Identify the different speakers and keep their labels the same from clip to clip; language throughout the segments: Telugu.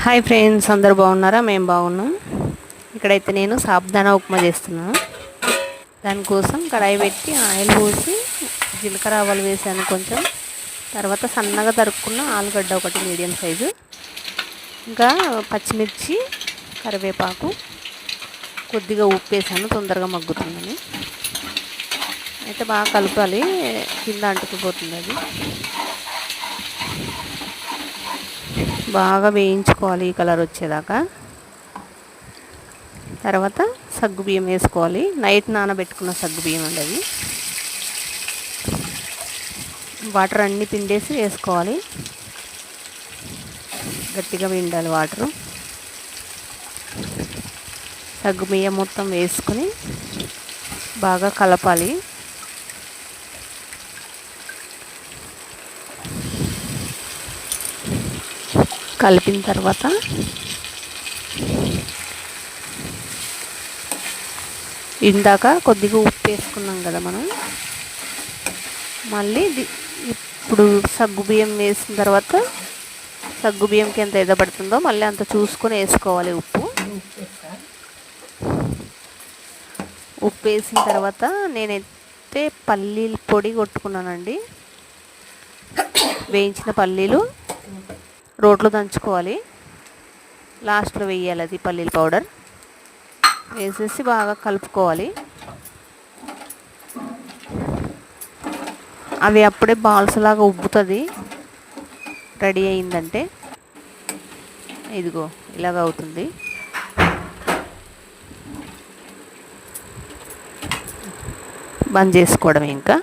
Speaker 1: హాయ్ ఫ్రెండ్స్, అందరు బాగున్నారా? మేము బాగున్నాం. ఇక్కడైతే నేను సాబుదానా ఉప్మా చేస్తున్నాను. దానికోసం కడాయి పెట్టి ఆయిల్ పోసి జీలకర్ర ఆవాలు వేసాను కొంచెం. తర్వాత సన్నగా తరుక్కున్న ఆలుగడ్డ ఒకటి మీడియం సైజు, ఇంకా పచ్చిమిర్చి, కరివేపాకు, కొద్దిగా ఉప్పు వేసాను తొందరగా మగ్గుతుందని. అయితే బాగా కలపాలి, కింద అంటుకుపోతుంది. అది బాగా వేయించుకోవాలి ఈ కలర్ వచ్చేదాకా. తర్వాత సగ్గుబియ్యం వేసుకోవాలి. నైట్ నానబెట్టుకున్న సగ్గుబియ్యం అండి అది. వాటర్ అన్నీ పిండేసి వేసుకోవాలి, గట్టిగా పిండాలి వాటరు. సగ్గుబియ్యం మొత్తం వేసుకొని బాగా కలపాలి. కలిపిన తర్వాత ఇందాక కొద్దిగా ఉప్పు వేసుకున్నాం కదా మనం, మళ్ళీ ఇప్పుడు సగ్గుబియ్యం వేసిన తర్వాత సగ్గుబియ్యంకి ఎంత ఎదపడుతుందో మళ్ళీ అంత చూసుకొని వేసుకోవాలి ఉప్పు. ఉప్పు వేసిన తర్వాత నేనైతే పల్లీల పొడి కొట్టుకున్నానండి. వేయించిన పల్లీలు రోట్లో దంచుకోవాలి, లాస్ట్లో వేయాలి అది పల్లీల పౌడర్. వేసేసి బాగా కలుపుకోవాలి. అవి అప్పుడే బాల్స్ లాగా ఉబ్బుతుంది. రెడీ అయిందంటే ఇదిగో ఇలాగ అవుతుంది. బంద్ చేసుకోవడం. ఇంకా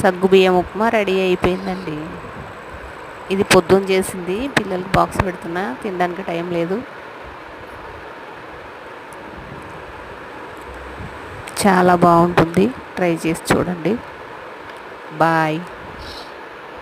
Speaker 1: సగ్గుబియ్యం ఉప్మా రెడీ అయిపోయిందండి. ఇది పొద్దున్న చేసింది, పిల్లలకి బాక్స్ పెడుతున్నా, తినడానికి టైం లేదు. చాలా బాగుంటుంది, ట్రై చేసి చూడండి. బాయ్.